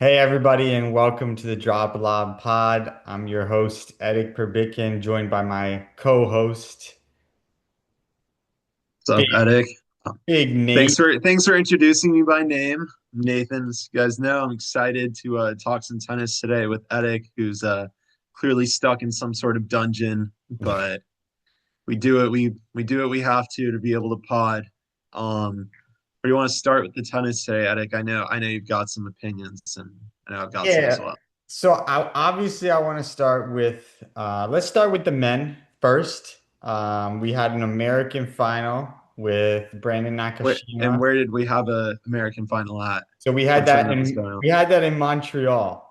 Hey everybody, and welcome to the Drop Lob Pod. I'm your host, Edik, joined by my co-host, What's up, Big Edik? Big Thanks Nate. for introducing me by name, Nathan. As you guys know, I'm excited to talk some tennis today with Edik, who's clearly stuck in some sort of dungeon, but we do what we have to be able to pod. Where do you want to start with the tennis today, Edik? I know you've got some opinions, and I know I've got some as Yeah. well. So I want to start with let's start with the men first. We had an American final with Brandon Nakashima. Where did we have a American final at? So What tournament was going on? we had that in Montreal.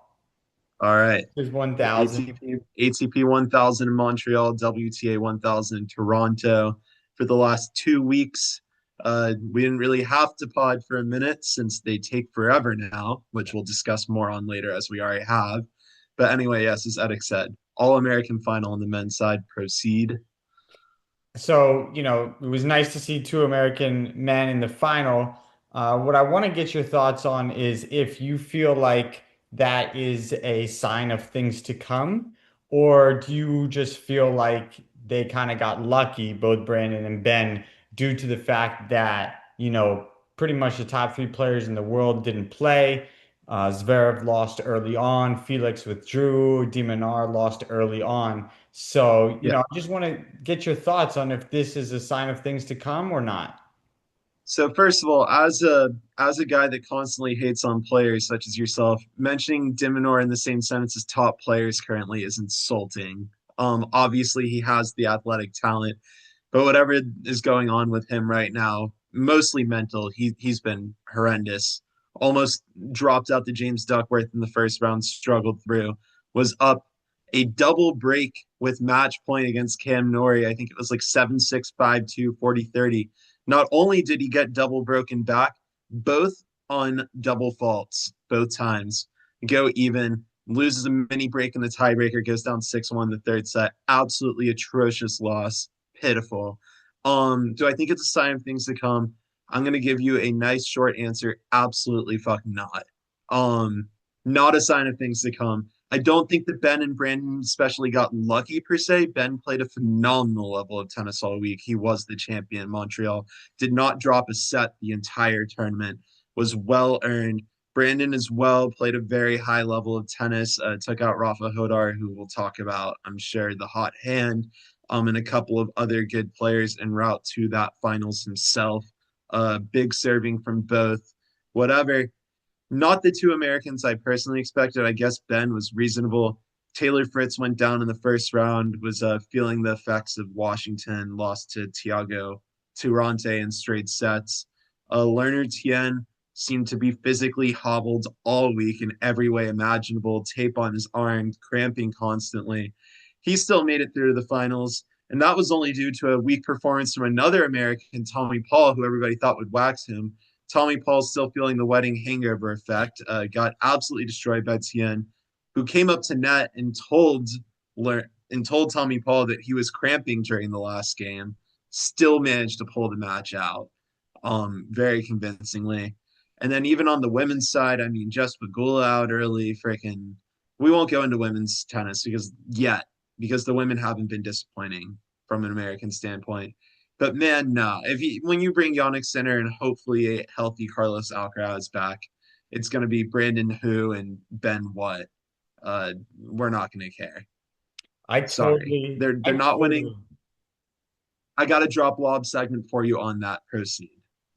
All right. There's The 1,000. ATP 1000 in Montreal, WTA 1000 in Toronto. For the last 2 weeks, we didn't really have to pod for a minute since they take forever now, which we'll discuss more on later as we already have. But anyway, yes, as Edik said, All American final on the men's side proceed. So, it was nice to see two American men in the final. What I want to get your thoughts on is if you feel like that is a sign of things to come, or do you just feel like they kind of got lucky, both Brandon and Ben, due to the fact that, pretty much the top three players in the world didn't play. Zverev lost early on, Felix withdrew, De Minaur lost early on. So, Yeah. I just want to get your thoughts on if this is a sign of things to come or not. So first of all, as a guy that constantly hates on players such as yourself, mentioning Diminor in the same sentence as top players currently is insulting. Obviously he has the athletic talent, but whatever is going on with him right now, mostly mental, he's been horrendous. Almost dropped out to James Duckworth in the first round, struggled through, was up a double break with match point against Cam Norrie. I think it was like 7-6, 5-2, 40-30. Not only did he get double broken back, both on double faults, both times. Go even, loses a mini break in the tiebreaker, goes down 6-1 the third set. Absolutely atrocious loss. Pitiful. Do I think it's a sign of things to come? I'm gonna give you a nice short answer. Absolutely fucking not. Um, Not a sign of things to come. I don't think that Ben and Brandon especially got lucky per se. Ben played a phenomenal level of tennis all week. He was the champion in Montreal, did not drop a set the entire tournament, was well earned. Brandon as well played a very high level of tennis, took out Rafa Hodar, who we'll talk about, I'm sure, the hot hand, and a couple of other good players en route to that finals himself. Big serving from both. Whatever, not the two Americans I personally expected. I guess Ben was reasonable. Taylor Fritz went down in the first round, was feeling the effects of Washington, lost to Tiago Turante in straight sets. Lerner Tien seemed to be physically hobbled all week in every way imaginable, tape on his arm, cramping constantly. He still made it through to the finals, and that was only due to a weak performance from another American, Tommy Paul, who everybody thought would wax him. Tommy Paul's still feeling the wedding hangover effect. Got absolutely destroyed by Tien, who came up to net and told Tommy Paul that he was cramping during the last game. Still managed to pull the match out, very convincingly. And then even on the women's side, I mean, Jess Pegula out early. Freaking, we won't go into women's tennis because the women haven't been disappointing from an American standpoint. But man, no. If you when you bring Yannick Sinner and hopefully a healthy Carlos Alcaraz back, it's going to be Brandon Hu and Ben What. We're not going to care. Sorry, they're I not winning. totally. I got a drop lob segment for you on that. Proceed.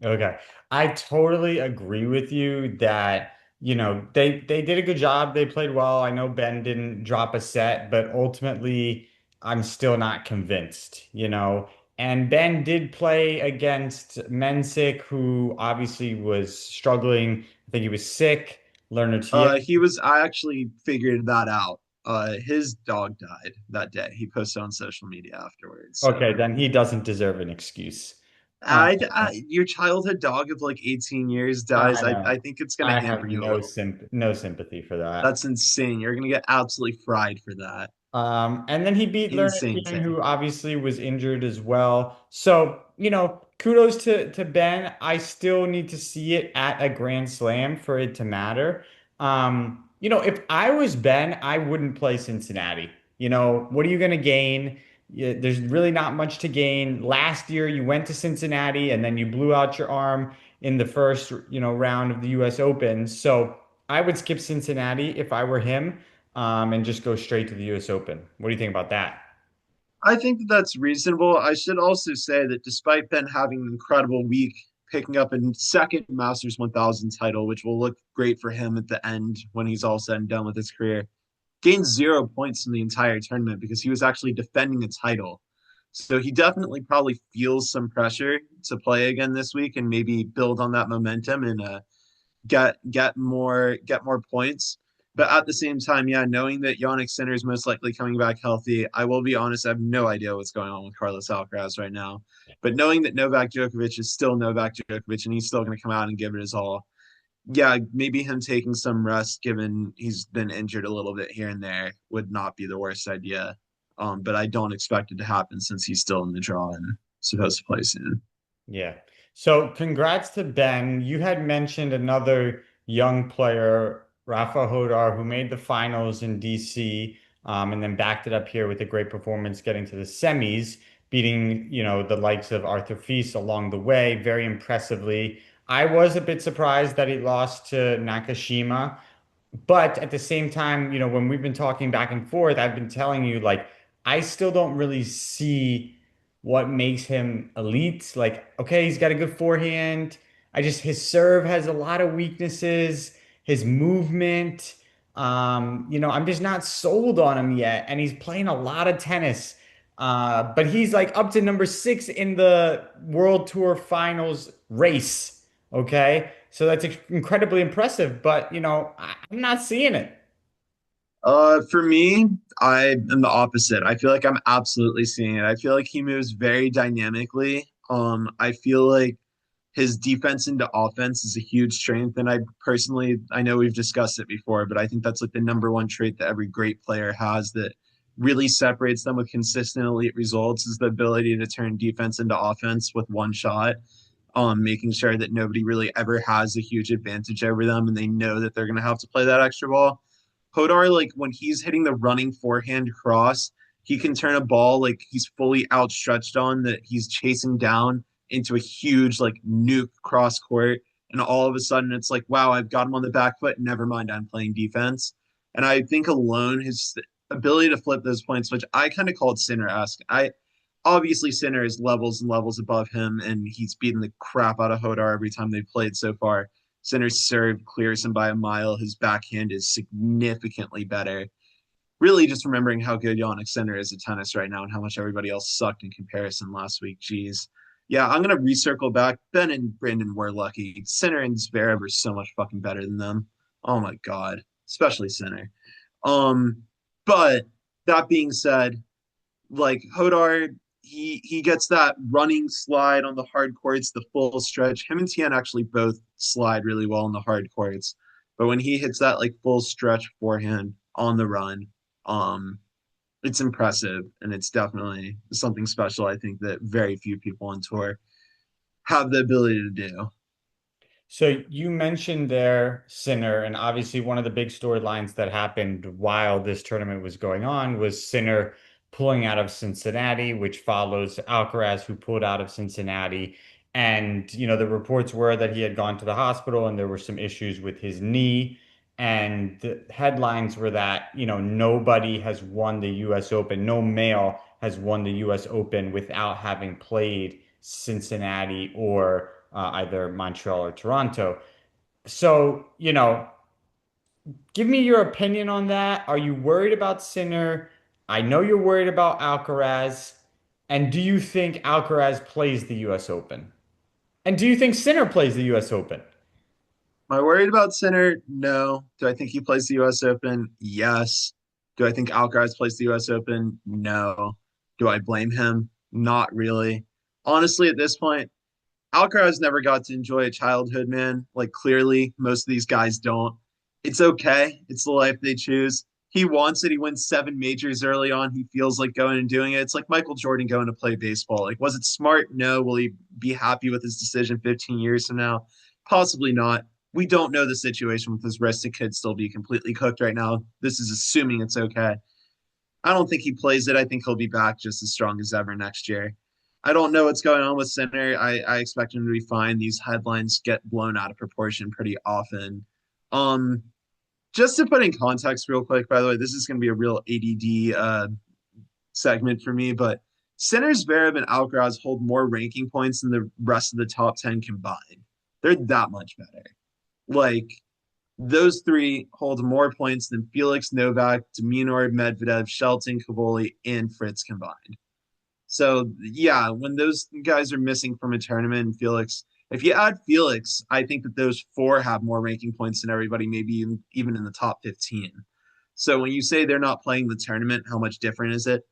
Okay. I totally agree with you that, they did a good job. They played well. I know Ben didn't drop a set, but ultimately I'm still not convinced, And Ben did play against Mensik, who obviously was struggling. I think he was sick. Lerner Tien. He was. I actually figured that out. His dog died that day. He posted on social media afterwards. Okay, So then he doesn't deserve an excuse. Uh, your childhood dog of like 18 years dies. I I know. think it's gonna I hamper have you a little. no sympathy for that. That's insane. You're gonna get absolutely fried for that. And then he beat Lerner Insane Tien, take. who obviously was injured as well. So, kudos to Ben. I still need to see it at a Grand Slam for it to matter. If I was Ben, I wouldn't play Cincinnati. What are you going to gain? There's really not much to gain. Last year, you went to Cincinnati and then you blew out your arm in the first, round of the U.S. Open. So I would skip Cincinnati if I were him, and just go straight to the U.S. Open. What do you think about that? I think that that's reasonable. I should also say that despite Ben having an incredible week, picking up a second Masters 1000 title, which will look great for him at the end when he's all said and done with his career, gained 0 points in the entire tournament because he was actually defending a title. So he definitely probably feels some pressure to play again this week and maybe build on that momentum and get more points. But at the same time, yeah, knowing that Yannick Sinner is most likely coming back healthy, I will be honest, I have no idea what's going on with Carlos Alcaraz right now. But knowing that Novak Djokovic is still Novak Djokovic and he's still going to come out and give it his all, yeah, maybe him taking some rest, given he's been injured a little bit here and there, would not be the worst idea. But I don't expect it to happen since he's still in the draw and supposed to play soon. Yeah. So congrats to Ben. You had mentioned another young player, Rafa Hodar, who made the finals in DC, and then backed it up here with a great performance, getting to the semis, beating, the likes of Arthur Fils along the way, very impressively. I was a bit surprised that he lost to Nakashima. But at the same time, when we've been talking back and forth, I've been telling you, like, I still don't really see what makes him elite. Like, okay, he's got a good forehand. His serve has a lot of weaknesses, his movement. I'm just not sold on him yet. And he's playing a lot of tennis. But he's like up to number 6 in the World Tour Finals race. Okay. So that's incredibly impressive, but I'm not seeing it. For me, I am the opposite. I feel like I'm absolutely seeing it. I feel like he moves very dynamically. I feel like his defense into offense is a huge strength. And I know we've discussed it before, but I think that's like the number one trait that every great player has that really separates them with consistent elite results is the ability to turn defense into offense with one shot. Making sure that nobody really ever has a huge advantage over them and they know that they're going to have to play that extra ball. Hodar, like when he's hitting the running forehand cross, he can turn a ball like he's fully outstretched on that he's chasing down into a huge like nuke cross court. And all of a sudden it's like, wow, I've got him on the back foot. Never mind, I'm playing defense. And I think alone his ability to flip those points, which I kind of called Sinner-esque. I obviously Sinner is levels and levels above him, and he's beaten the crap out of Hodar every time they've played so far. Sinner's serve clears him by a mile. His backhand is significantly better. Really, just remembering how good Yannick Sinner is at tennis right now and how much everybody else sucked in comparison last week. Jeez. Yeah, I'm gonna recircle back. Ben and Brandon were lucky. Sinner and Zverev are so much fucking better than them. Oh my god, especially Sinner. Um, but that being said, like Hodar, he gets that running slide on the hard courts, the full stretch. Him and Tien actually both slide really well on the hard courts, but when he hits that like full stretch forehand on the run, um, it's impressive and it's definitely something special. I think that very few people on tour have the ability to do. So you mentioned there Sinner, and obviously one of the big storylines that happened while this tournament was going on was Sinner pulling out of Cincinnati, which follows Alcaraz, who pulled out of Cincinnati. And, the reports were that he had gone to the hospital and there were some issues with his knee. And the headlines were that, nobody has won the US Open, no male has won the US Open without having played Cincinnati or either Montreal or Toronto. So, give me your opinion on that. Are you worried about Sinner? I know you're worried about Alcaraz. And do you think Alcaraz plays the US Open? And do you think Sinner plays the US Open? Am I worried about Sinner? No. Do I think he plays the U.S. Open? Yes. Do I think Alcaraz plays the U.S. Open? No. Do I blame him? Not really. Honestly, at this point, Alcaraz never got to enjoy a childhood, man. Like, clearly, most of these guys don't. It's okay. It's the life they choose. He wants it. He wins 7 majors early on. He feels like going and doing it. It's like Michael Jordan going to play baseball. Like, was it smart? No. Will he be happy with his decision 15 years from now? Possibly not. we don't know the situation with his wrist. It could still be completely cooked right now. This is assuming it's okay. I don't think he plays it. I think he'll be back just as strong as ever next year. I don't know what's going on with Sinner. I expect him to be fine. These headlines get blown out of proportion pretty often. Um, just to put in context real quick, by the way, this is going to be a real ADD segment for me, but Sinner, Zverev, and Alcaraz hold more ranking points than the rest of the top 10 combined. They're that much better. Like, those three hold more points than Felix, Novak, Deminor, Medvedev, Shelton, Cavoli, and Fritz combined. So yeah, when those guys are missing from a tournament, Felix, if you add Felix, I think that those four have more ranking points than everybody, maybe even in the top 15. So when you say they're not playing the tournament, how much different is it?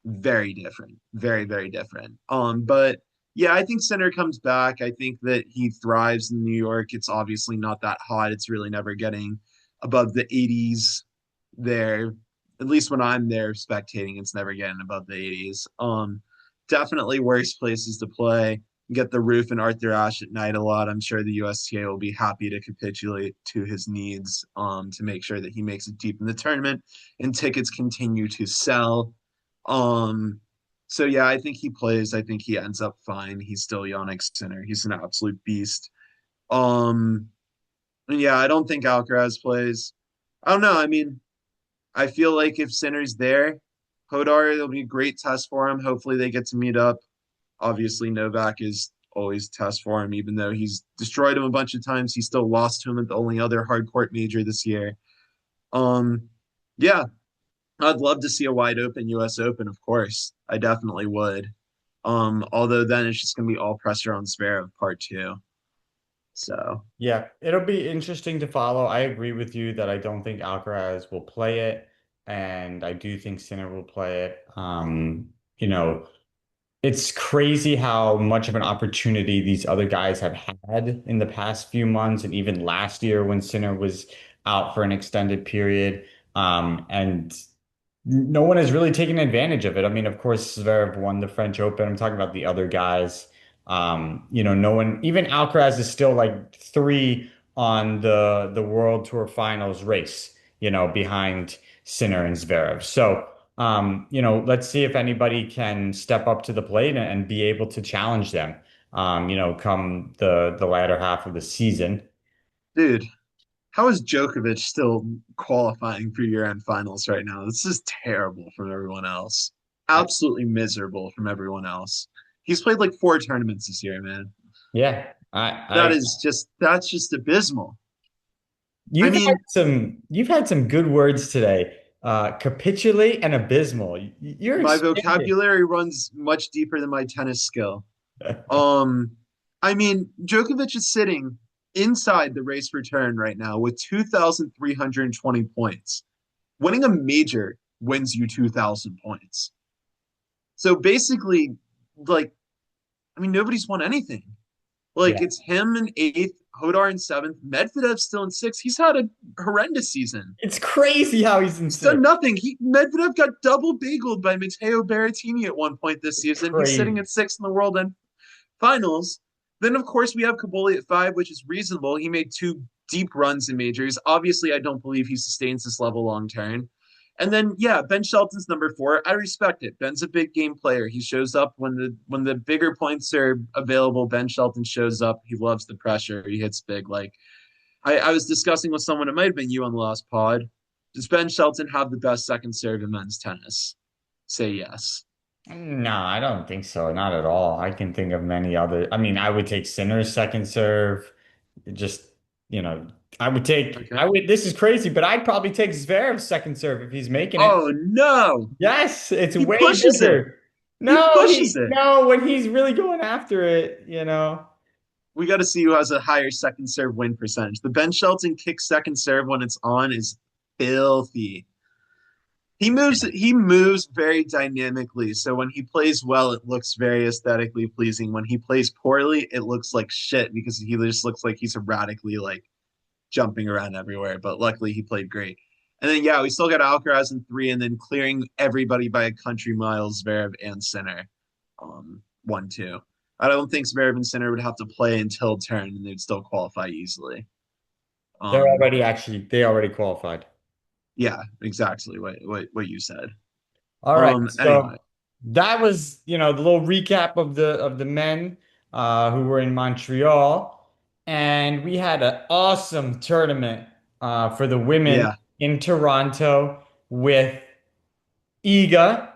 Very different. Very, very different. But yeah, I think Center comes back. I think that he thrives in New York. It's obviously not that hot. It's really never getting above the 80s there. At least when I'm there spectating, it's never getting above the 80s. Definitely worse places to play. Get the roof and Arthur Ashe at night a lot. I'm sure the USTA will be happy to capitulate to his needs to make sure that he makes it deep in the tournament and tickets continue to sell. Um, so yeah, I think he plays. I think he ends up fine. He's still Yannick Sinner. He's an absolute beast. Um, and yeah, I don't think Alcaraz plays. I don't know. I mean, I feel like if Sinner's there, Hodar, it'll be a great test for him. Hopefully they get to meet up. Obviously, Novak is always a test for him, even though he's destroyed him a bunch of times. He still lost to him at the only other hard court major this year. Um, yeah, I'd love to see a wide open US Open, of course. I definitely would. Although then it's just gonna be all pressure on Zverev part two. So Yeah, it'll be interesting to follow. I agree with you that I don't think Alcaraz will play it, and I do think Sinner will play it. You know, it's crazy how much of an opportunity these other guys have had in the past few months, and even last year when Sinner was out for an extended period. And no one has really taken advantage of it. I mean, of course, Zverev won the French Open. I'm talking about the other guys. No one, even Alcaraz is still like three on the World Tour Finals race, behind Sinner and Zverev. So, let's see if anybody can step up to the plate and be able to challenge them, come the latter half of the season. dude, how is Djokovic still qualifying for year-end finals right now? This is terrible from everyone else. I, Absolutely miserable from everyone else. He's played like four tournaments this year, man. yeah, That's just abysmal. I You've had mean, some good words today. Capitulate and abysmal. You're my expanding. vocabulary runs much deeper than my tennis skill. Um, I mean, Djokovic is sitting inside the race for turn right now with 2,320 points. Winning a major wins you 2,000 points. So basically, like, I mean, nobody's won anything. Like, Yeah, it's him in eighth, Hodar in seventh, Medvedev still in sixth. He's had a horrendous season. it's crazy how he's in He's done sixth. nothing. Medvedev got double bageled by Matteo Berrettini at one point this It's season. He's sitting crazy. at sixth in the world and finals. Then, of course, we have Kaboli at five, which is reasonable. He made two deep runs in majors. Obviously, I don't believe he sustains this level long term. And then, yeah, Ben Shelton's number four. I respect it. Ben's a big game player. He shows up when the bigger points are available. Ben Shelton shows up. He loves the pressure. He hits big. Like I was discussing with someone. It might have been you on the last pod. Does Ben Shelton have the best second serve in men's tennis? Say yes. No, I don't think so. Not at all. I can think of many other. I mean, I would take Sinner's second serve. Just, you know, I Okay. would, this is crazy, but I'd probably take Zverev's second serve if he's making it. Oh no, Yes, it's he way pushes it. bigger. He pushes it. No, when he's really going after it. We got to see who has a higher second serve win percentage. The Ben Shelton kick second serve when it's on is filthy. He moves very dynamically. So when he plays well, it looks very aesthetically pleasing. When he plays poorly, it looks like shit because he just looks like he's erratically like jumping around everywhere. But luckily he played great. And then yeah, we still got Alcaraz in three, and then clearing everybody by a country mile, Zverev and Sinner. 1-2. I don't think Zverev and Sinner would have to play until turn, and they'd still qualify easily. Um, they already qualified. yeah, exactly what you said. All right. Anyway, So that was, the little recap of the men who were in Montreal. And we had an awesome tournament for the women yeah, in Toronto with Iga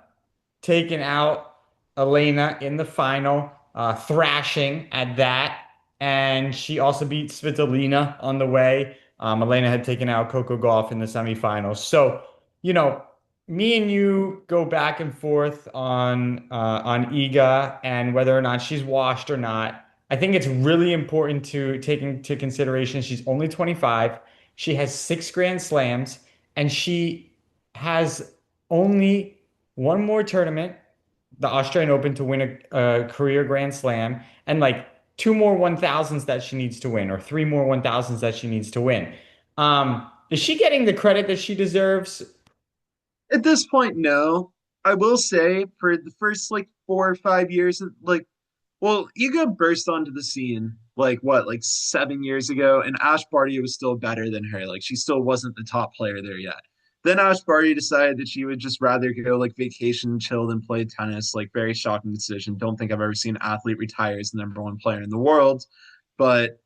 taking out Elena in the final, thrashing at that. And she also beat Svitolina on the way. Elena had taken out Coco Gauff in the semifinals. So, you know, me and you go back and forth on Iga and whether or not she's washed or not. I think it's really important to take into consideration she's only 25. She has six Grand Slams, and she has only one more tournament, the Australian Open, to win a career Grand Slam, and like two more 1000s that she needs to win, or three more 1000s that she needs to win. Is she getting the credit that she deserves? at this point, no. I will say for the first like 4 or 5 years, like, well, Iga burst onto the scene like what, like 7 years ago, and Ash Barty was still better than her. Like she still wasn't the top player there yet. Then Ash Barty decided that she would just rather go like vacation, chill than play tennis. Like very shocking decision. Don't think I've ever seen an athlete retire as the number one player in the world. But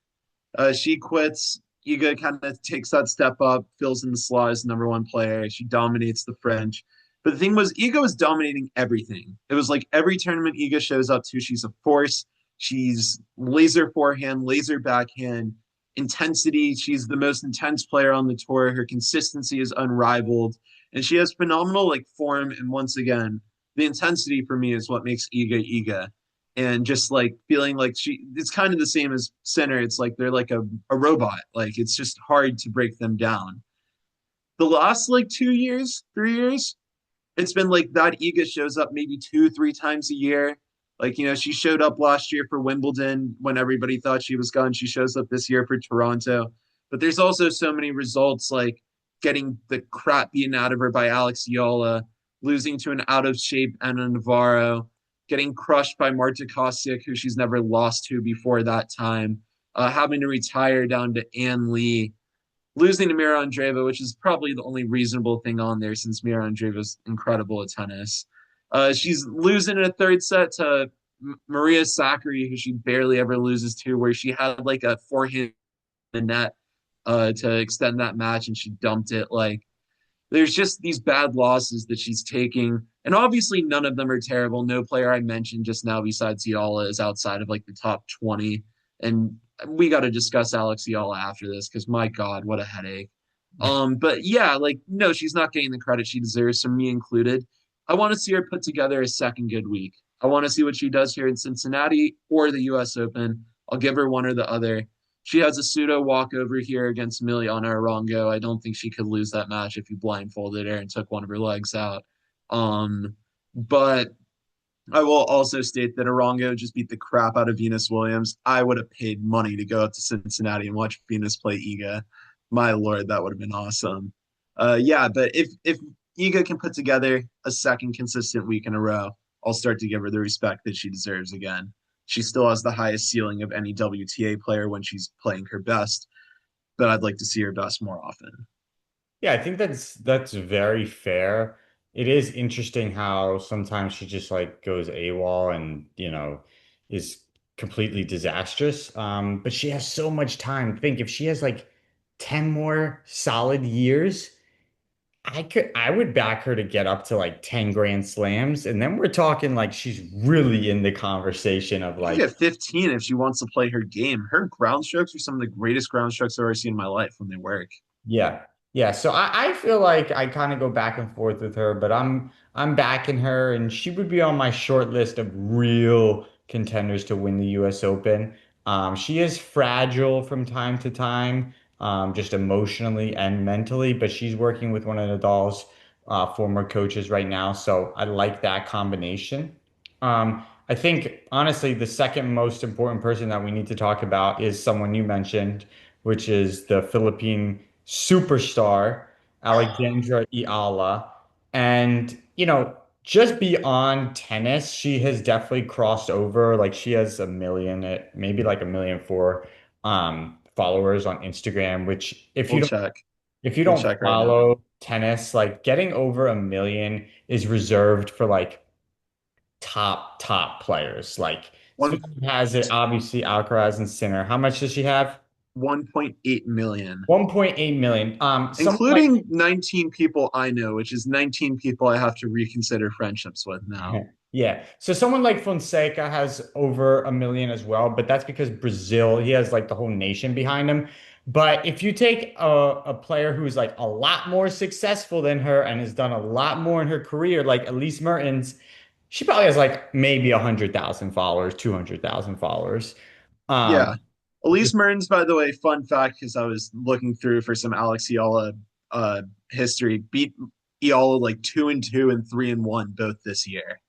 she quits. Iga kind of takes that step up, fills in the slot as number one player. She dominates the French. But the thing was, Iga was dominating everything. It was like every tournament Iga shows up to, she's a force. She's laser forehand, laser backhand, intensity. She's the most intense player on the tour. Her consistency is unrivaled. And she has phenomenal like form. And once again, the intensity for me is what makes Iga Iga, and just like feeling like it's kind of the same as center. It's like they're like a robot. Like it's just hard to break them down. The last like 2 years, 3 years, it's been like that Iga shows up maybe 2, 3 times a year. Like, she showed up last year for Wimbledon when everybody thought she was gone. She shows up this year for Toronto. But there's also so many results like getting the crap beaten out of her by Alex Yola, losing to an out of shape Anna Navarro, getting crushed by Marta Kostic, who she's never lost to before that time, having to retire down to Ann Lee, losing to Mira Andreeva, which is probably the only reasonable thing on there since Mira Andreeva's incredible at tennis. She's losing in a third set to Maria Sakkari, who she barely ever loses to, where she had like a forehand in the net to extend that match and she dumped it. Like, there's just these bad losses that she's taking. And obviously, none of them are terrible. No player I mentioned just now besides Yala is outside of like the top 20. And we got to discuss Alex Yala after this because my God, what a headache. But yeah, like, no, she's not getting the credit she deserves, so me included. I want to see her put together a second good week. I want to see what she does here in Cincinnati or the US Open. I'll give her one or the other. She has a pseudo walkover here against Miliana Arango. I don't think she could lose that match if you blindfolded her and took one of her legs out. But I will also state that Arango just beat the crap out of Venus Williams. I would have paid money to go up to Cincinnati and watch Venus play Iga. My lord, that would have been awesome. Yeah, but if Iga can put together a second consistent week in a row, I'll start to give her the respect that she deserves again. She still has the highest ceiling of any WTA player when she's playing her best, but I'd like to see her best more often. Yeah, I think that's very fair. It is interesting how sometimes she just like goes AWOL and, is completely disastrous. But she has so much time. Think if she has like 10 more solid years, I would back her to get up to like 10 Grand Slams. And then we're talking like she's really in the conversation of She could like, get 15 if she wants to play her game. Her ground strokes are some of the greatest ground strokes I've ever seen in my life when they work. yeah. Yeah. So I feel like I kind of go back and forth with her, but I'm backing her, and she would be on my short list of real contenders to win the US Open. She is fragile from time to time, just emotionally and mentally, but she's working with one of Nadal's former coaches right now. So I like that combination. I think honestly, the second most important person that we need to talk about is someone you mentioned, which is the Philippine superstar, Alexandra Iala. And, just beyond tennis, she has definitely crossed over. Like she has a million, maybe like a million for followers on Instagram, which We'll check. if you We'll don't check right now. follow tennis, like getting over 1 million is reserved for like top players. Like so One who has it, obviously Alcaraz and Sinner. How much does she have? 1.8 million, 1.8 million. Someone like including 19 people I know, which is 19 people I have to reconsider friendships with now. yeah. So someone like Fonseca has over 1 million as well, but that's because Brazil, he has like the whole nation behind him. But if you take a player who's like a lot more successful than her and has done a lot more in her career, like Elise Mertens, she probably has like maybe 100,000 followers, 200,000 followers. Yeah. Um, Elise Mertens, by the way, fun fact, because I was looking through for some Alex Eola history, beat Eola like 2-2 and 3-1 both this year.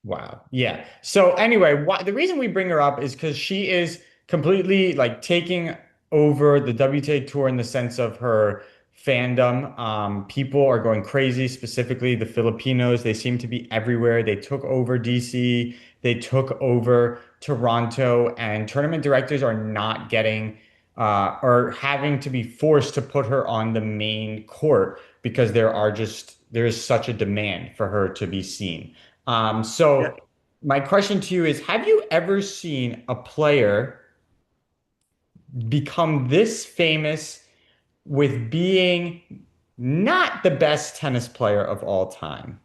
Wow. Yeah. So anyway, the reason we bring her up is because she is completely like taking over the WTA tour in the sense of her fandom. People are going crazy, specifically the Filipinos. They seem to be everywhere. They took over DC, they took over Toronto, and tournament directors are not getting or having to be forced to put her on the main court because there is such a demand for her to be seen. Yeah. So my question to you is, have you ever seen a player become this famous with being not the best tennis player of all time?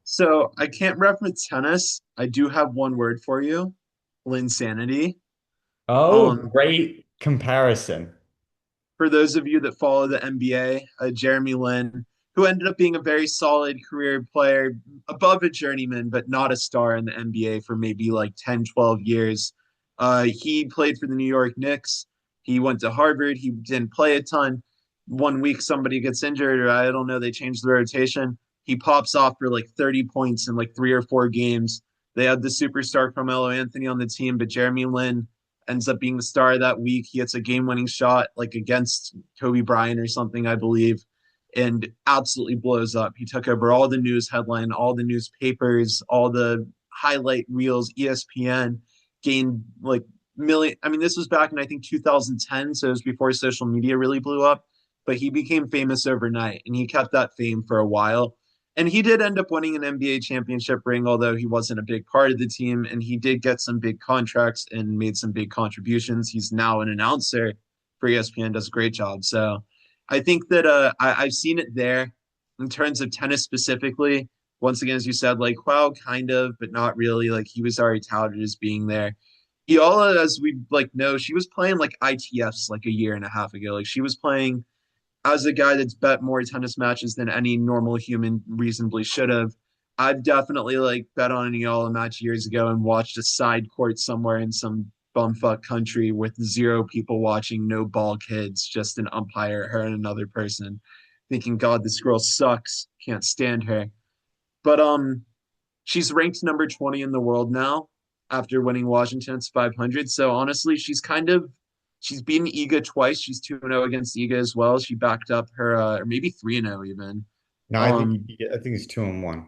So I can't reference tennis. I do have one word for you, Linsanity. Oh, Um, great comparison. for those of you that follow the NBA, Jeremy Lin, who ended up being a very solid career player, above a journeyman, but not a star in the NBA for maybe like 10, 12 years. He played for the New York Knicks. He went to Harvard. He didn't play a ton. 1 week, somebody gets injured, or I don't know, they changed the rotation. He pops off for like 30 points in like 3 or 4 games. They had the superstar Carmelo Anthony on the team, but Jeremy Lin ends up being the star that week. He hits a game-winning shot like against Kobe Bryant or something, I believe, and absolutely blows up. He took over all the news headline, all the newspapers, all the highlight reels, ESPN, gained like million. I mean, this was back in I think 2010, so it was before social media really blew up. But he became famous overnight, and he kept that fame for a while. And he did end up winning an NBA championship ring, although he wasn't a big part of the team. And he did get some big contracts and made some big contributions. He's now an announcer for ESPN, does a great job. So I think that I've seen it there in terms of tennis specifically. Once again, as you said, like, wow, kind of, but not really. Like, he was already touted as being there. Iola, as we like know, she was playing like ITFs like a year and a half ago. Like, she was playing as a guy that's bet more tennis matches than any normal human reasonably should have. I've definitely like bet on an Iola match years ago and watched a side court somewhere in some bumfuck country with zero people watching, no ball kids, just an umpire, her and another person, thinking, God, this girl sucks. Can't stand her. But she's ranked number 20 in the world now after winning Washington's 500. So honestly, she's beaten Iga twice. She's 2-0 against Iga as well. She backed up her or maybe 3-0 even. No, Um I think it's 2-1.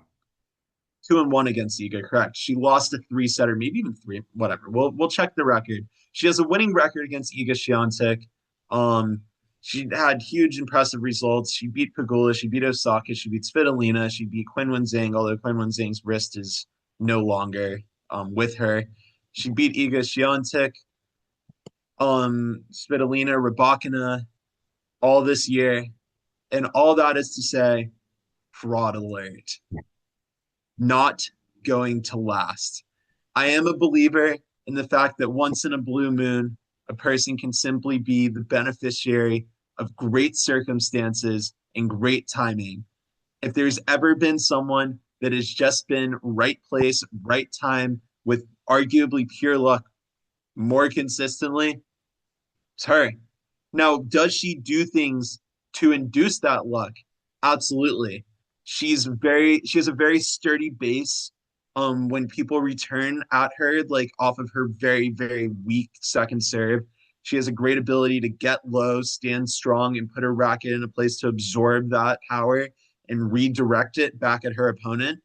2-1 against Iga, correct. She lost a three-setter, maybe even three, whatever. We'll check the record. She has a winning record against Iga Swiatek. Um she had huge impressive results. She beat Pagula, she beat Osaka, she beat Svitolina, she beat Quinn Zhang, although Quinn Zhang's wrist is no longer with her. She beat Iga Swiatek, Svitolina, Rybakina all this year. And all that is to say, fraud alert. Not going to last. I am a believer in the fact that once in a blue moon, a person can simply be the beneficiary of great circumstances and great timing. If there's ever been someone that has just been right place, right time with arguably pure luck more consistently, it's her. Now, does she do things to induce that luck? Absolutely. She has a very sturdy base. When people return at her, like off of her very, very weak second serve, she has a great ability to get low, stand strong, and put her racket in a place to absorb that power and redirect it back at her opponent.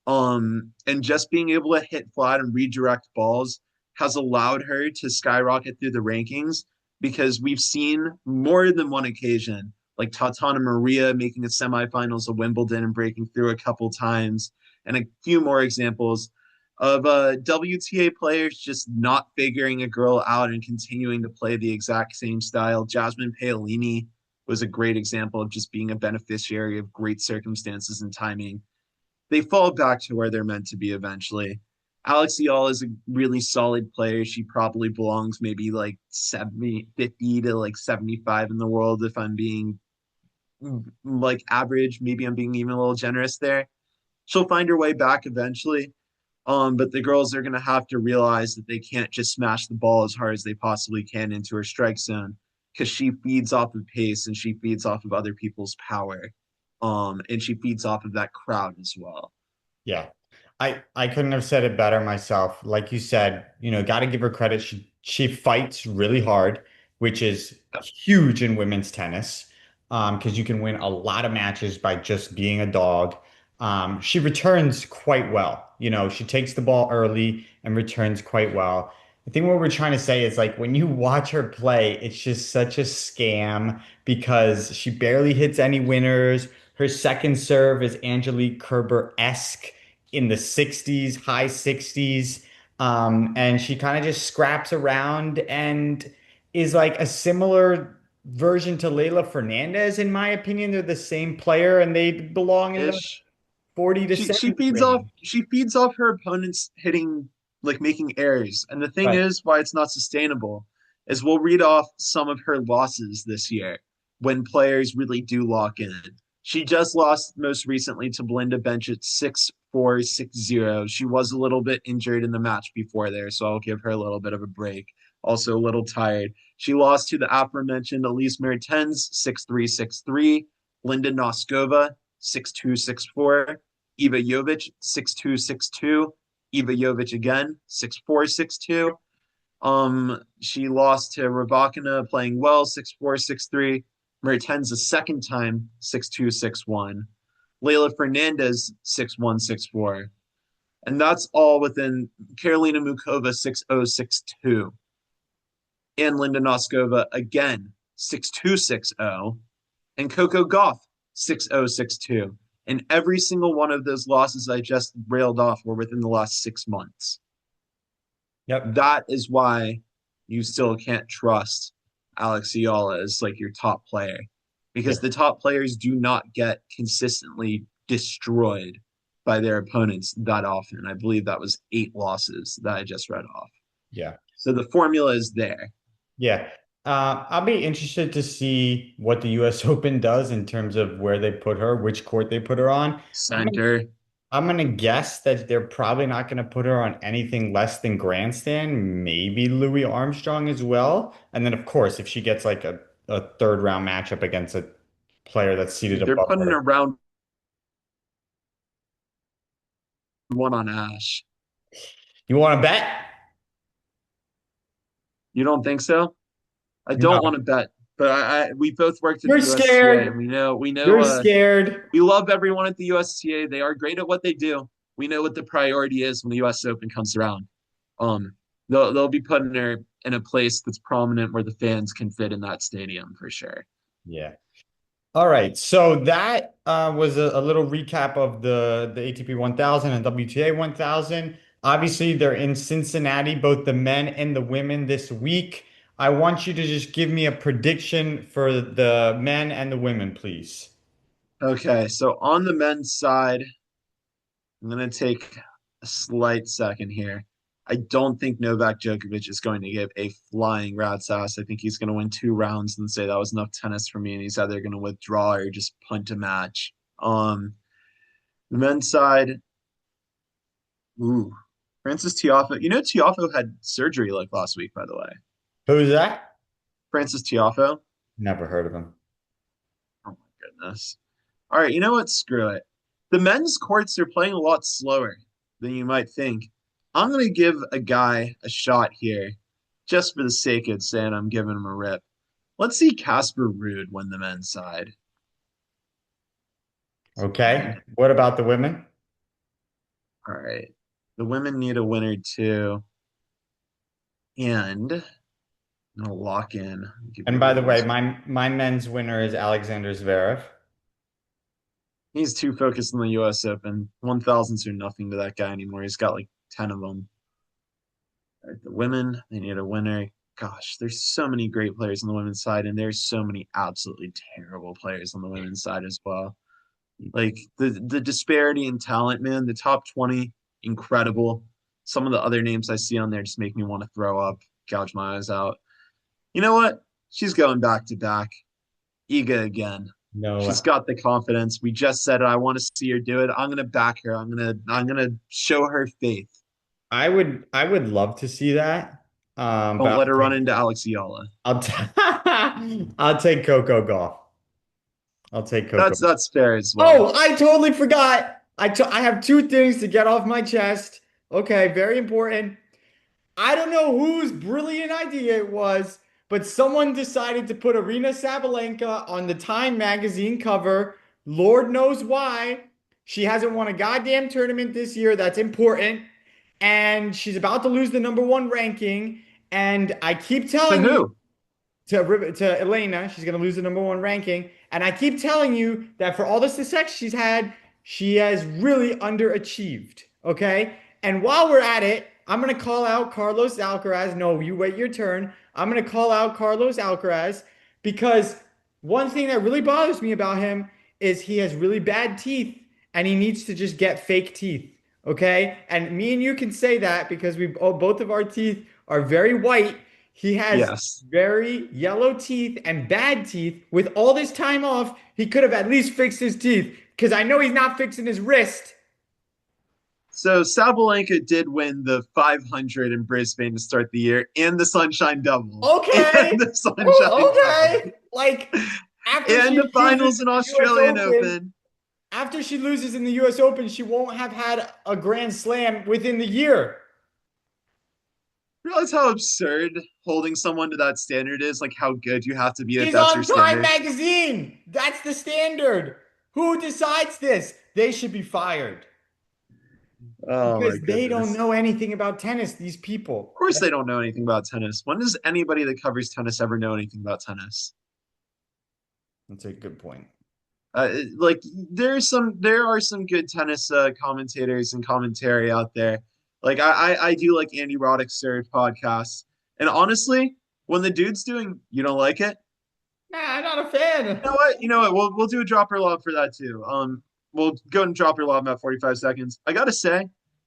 And just being able to hit flat and redirect balls has allowed her to skyrocket through the rankings because we've seen more than one occasion, like Tatana Maria making a semifinals of Wimbledon and breaking through a couple times, and a few more examples of WTA players just not figuring a girl out and continuing to play the exact same style. Jasmine Paolini was a great example of just being a beneficiary of great circumstances and timing. They fall back to where they're meant to be eventually. Alex Yall is a really solid player. She probably belongs maybe like 70, 50 to like 75 in the world if I'm being like average. Maybe I'm being even a little generous there. She'll find her way back eventually. But the girls are going to have to realize that they can't just smash the ball as hard as they possibly can into her strike zone because she feeds off of pace and she feeds off of other people's power. And she feeds off of that crowd as well. Yeah. I couldn't have said it better myself. Like you said, got to give her credit. She fights really hard, which is huge in women's tennis. Because you can win a lot of matches by just being a dog. She returns quite well. She takes the ball early and returns quite well. I think what we're trying to say is like when you watch her play, it's just such a scam because she barely hits any winners. Her second serve is Angelique Kerber-esque in the 60s, high 60s. And she kind of just scraps around and is like a similar version to Leila Fernandez, in my opinion. They're the same player and they belong in the Ish. 40 to She 70 feeds off range. her opponents hitting like making errors. And the thing Right. is why it's not sustainable is we'll read off some of her losses this year when players really do lock in. She just lost most recently to Belinda Bencic 6-4, 6-0. She was a little bit injured in the match before there, so I'll give her a little bit of a break. Also a little tired. She lost to the aforementioned Elise Mertens 6-3, 6-3, Linda Noskova 6-2, 6-4, Iva Jovic 6-2, 6-2. Iva Jovic again 6-4, 6-2. She lost to Rybakina playing well 6-4, 6-3. Mertens a second time 6-2, 6-1. Leila Fernandez 6-1, 6-4. And that's all within Karolina Mukova 6-0, 6-2. And Linda Noskova again 6-2, 6-0. And Coco Gauff 6-0, 6-2. And every single one of those losses I just railed off were within the last 6 months. Yep. That is why you still can't trust Alex Iala as like your top player Yeah. because the top players do not get consistently destroyed by their opponents that often. I believe that was 8 losses that I just read off. Yeah. So the formula is there. Yeah. I'll be interested to see what the US Open does in terms of where they put her, which court they put her on. I'm gonna, Center. I'm gonna guess that they're probably not gonna put her on anything less than grandstand, maybe Louis Armstrong as well. And then of course, if she gets like a third round matchup against a player that's seated They're above putting her. around one on Ash. You want to bet? You don't think so? I don't No. want to bet, but we both worked at the You're USTA and scared. You're scared. we love everyone at the USTA. They are great at what they do. We know what the priority is when the US Open comes around. Um, they'll be putting her in a place that's prominent where the fans can fit in that stadium for sure. Yeah. All right, so that was a little recap of the ATP 1000 and WTA 1000. Obviously, they're in Cincinnati, both the men and the women this week. I want you to just give me a prediction for the men and the women, please. Okay, so on the men's side, I'm gonna take a slight second here. I don't think Novak Djokovic is going to give a flying rat's ass. I think he's going to win 2 rounds and say that was enough tennis for me, and he's either going to withdraw or just punt a match. The men's side, ooh, Francis Tiafoe. You know Tiafoe had surgery like last week, by the way. Who's that? Francis Tiafoe. Never heard of him. Oh my goodness. All right, you know what? Screw it. The men's courts are playing a lot slower than you might think. I'm going to give a guy a shot here just for the sake of saying I'm giving him a rip. Let's see Casper Ruud win the men's side. Okay. What about the women? All right. The women need a winner too. And I'm gonna lock in. Give And you a by the way, reason. my men's winner is Alexander Zverev. He's too focused on the U.S. Open. 1,000s are nothing to that guy anymore. He's got like 10 of them. All right, the women, they need a winner. Gosh, there's so many great players on the women's side, and there's so many absolutely terrible players on the women's side as well. Like the disparity in talent, man. The top 20, incredible. Some of the other names I see on there just make me want to throw up, gouge my eyes out. You know what? She's going back to back. Iga again. She's No, got the confidence. We just said it. I want to see her do it. I'm gonna back her. I'm gonna show her faith. I would love to see that. Don't But let her run into Alex Yala. I'll t I'll take Coco Golf. I'll take Coco. That's fair as well. Oh, I totally forgot. I have two things to get off my chest. Okay, very important. I don't know whose brilliant idea it was, but someone decided to put Arena Sabalenka on the Time magazine cover. Lord knows why. She hasn't won a goddamn tournament this year. That's important. And she's about to lose the number one ranking. And I keep To telling you, who? to Elena. She's going to lose the number one ranking. And I keep telling you that for all the success she's had, she has really underachieved. Okay. And while we're at it, I'm going to call out Carlos Alcaraz. No, you wait your turn. I'm going to call out Carlos Alcaraz because one thing that really bothers me about him is he has really bad teeth and he needs to just get fake teeth. Okay. And me and you can say that because both of our teeth are very white. He has Yes. very yellow teeth and bad teeth. With all this time off, he could have at least fixed his teeth because I know he's not fixing his wrist. So Sabalenka did win the 500 in Brisbane to start the year and the Sunshine Double. And Okay. the Sunshine Ooh, Double. okay. Like after And she the loses finals in in the US Australian Open, Open. after she loses in the US Open, she won't have had a Grand Slam within the year. Realize how absurd holding someone to that standard is, like how good you have to be if She's that's your on Time standard. Magazine. That's the standard. Who decides this? They should be fired Oh my because they don't goodness. know anything about tennis, these people. Of course they don't know anything about tennis. When does anybody that covers tennis ever know anything about tennis? That's a good point. Like there are some good tennis commentators and commentary out there. Like I do like Andy Roddick's third podcast. And honestly, when the dude's doing you don't like it, Nah, I'm not a fan. you know what? You know what? We'll do a dropper lob for that too. We'll go and drop your lob in about 45 seconds. I gotta say,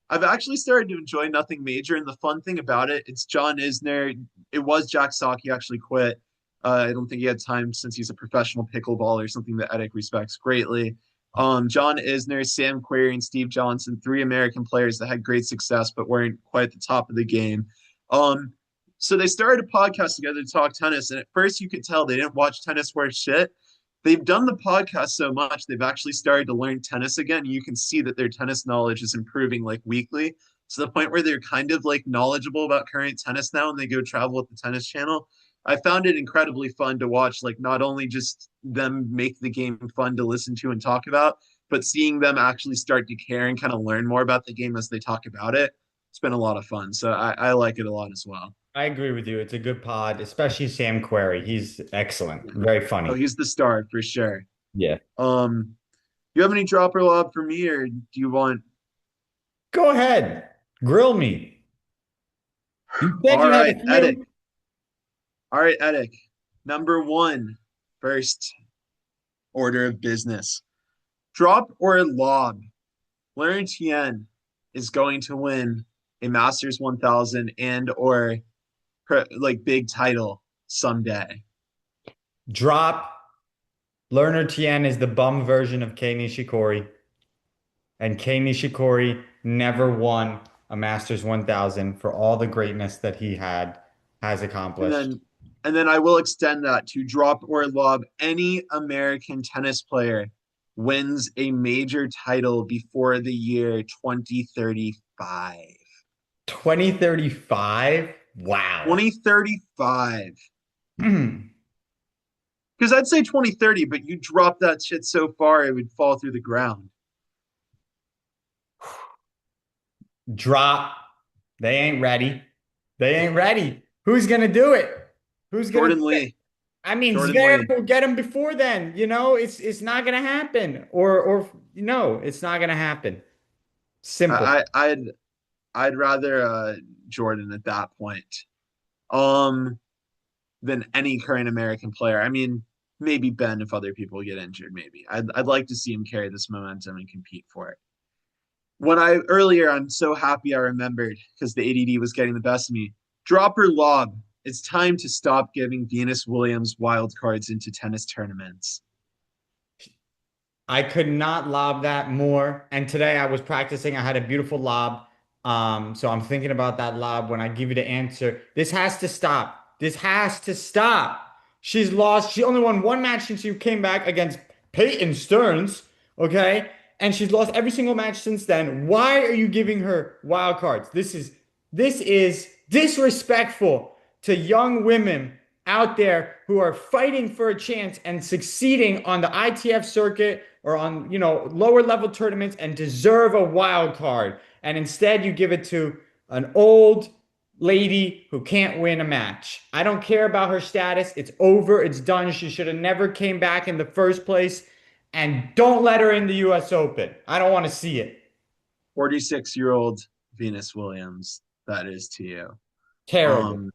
I've actually started to enjoy Nothing Major, and the fun thing about it, it's John Isner. It was Jack Sock. He actually quit. I don't think he had time since he's a professional pickleball or something that Edik respects greatly. John Isner, Sam Querrey, and Steve Johnson, three American players that had great success but weren't quite at the top of the game. Um, so they started a podcast together to talk tennis, and at first you could tell they didn't watch tennis worth shit. They've done the podcast so much they've actually started to learn tennis again. You can see that their tennis knowledge is improving like weekly to the point where they're kind of like knowledgeable about current tennis now and they go travel with the tennis channel. I found it incredibly fun to watch, like not only just them make the game fun to listen to and talk about, but seeing them actually start to care and kind of learn more about the game as they talk about it. It's been a lot of fun. So I like it a lot as well. I agree with you. It's a good pod, especially Sam Querrey. He's excellent, very Oh, funny. he's the star for sure. Yeah. Um, you have any dropper lob for me, or do you want? Go ahead. Grill me. You said All you had right, a Edik. few. All right, Edik. Number one, first order of business. Drop or lob. Larry Tien is going to win a Masters 1000 and or like big title someday. Drop. Lerner Tien is the bum version of Kei Nishikori. And Kei Nishikori never won a Masters 1000 for all the greatness that he has And accomplished. then and then I will extend that to drop or lob. Any American tennis player wins a major title before the year 2035. 2035? Wow. 2035. Because I'd say 2030, but you drop that shit so far it would fall through the ground. Drop. They ain't ready. They ain't ready. Who's gonna do it? Who's gonna do Jordan it? Lee. I mean, Jordan Zverev Lee. will get him before then. It's not gonna happen. Or no, it's not gonna happen. Simple. I, I I'd rather Jordan at that point. Um, than any current American player. I mean, maybe Ben if other people get injured, maybe. I'd like to see him carry this momentum and compete for it. I'm so happy I remembered because the ADD was getting the best of me. Drop or lob. It's time to stop giving Venus Williams wild cards into tennis tournaments. I could not lob that more. And today I was practicing. I had a beautiful lob. So I'm thinking about that lob when I give you the answer. This has to stop. This has to stop. She's lost. She only won one match since she came back against Peyton Stearns. Okay. And she's lost every single match since then. Why are you giving her wild cards? This is disrespectful to young women out there who are fighting for a chance and succeeding on the ITF circuit or on, lower level tournaments and deserve a wild card. And instead you give it to an old lady who can't win a match. I don't care about her status. It's over. It's done. She should have never came back in the first place. And don't let her in the US Open. I don't want to see it. 46-year-old Venus Williams, that is to you. Terrible. Um,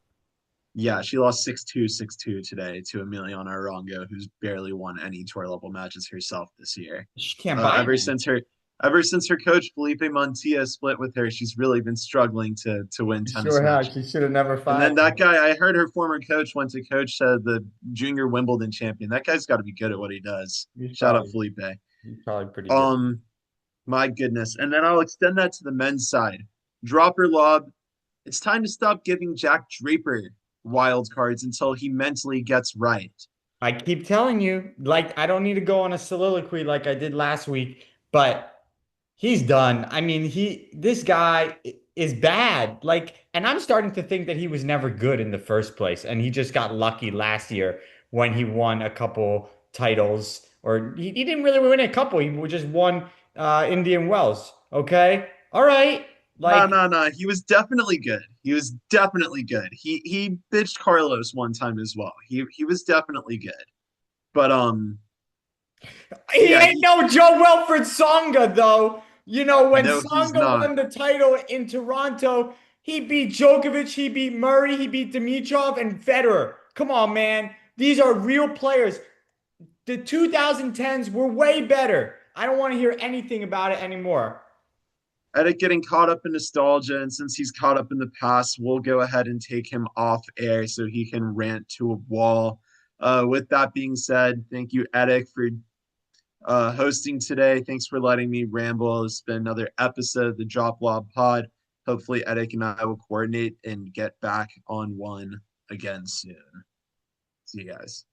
yeah, she lost 6-2, 6-2 today to Emiliana Arango, who's barely won any tour level matches herself this year. She can't Uh, buy ever them. since her ever since her coach Felipe Montilla split with her, she's really been struggling to win She tennis sure has. matches. She should have never And then fired that him. guy, I heard her former coach went to coach the junior Wimbledon champion. That guy's got to be good at what he does. He's Shout out probably Felipe. he's probably pretty good. Um, my goodness. And then I'll extend that to the men's side. Drop or lob. It's time to stop giving Jack Draper wild cards until he mentally gets right. I keep telling you, like, I don't need to go on a soliloquy like I did last week, but he's done. I mean, this guy is bad. Like, and I'm starting to think that he was never good in the first place, and he just got lucky last year when he won a couple titles, or he didn't really win a couple. He just won Indian Wells. Okay, all right, No, like no, no. He was definitely good. He was definitely good. He bitched Carlos one time as well. He was definitely good. But he yeah, ain't no Joe Wilfred Songa, though. When no, he's Songa not. won the title in Toronto, he beat Djokovic, he beat Murray, he beat Dimitrov and Federer. Come on, man. These are real players. The 2010s were way better. I don't want to hear anything about it anymore. Edik getting caught up in nostalgia, and since he's caught up in the past, we'll go ahead and take him off air so he can rant to a wall. With that being said, thank you, Edik, for hosting today. Thanks for letting me ramble. It's been another episode of the Drop Lob Pod. Hopefully, Edik and I will coordinate and get back on one again soon. See you guys.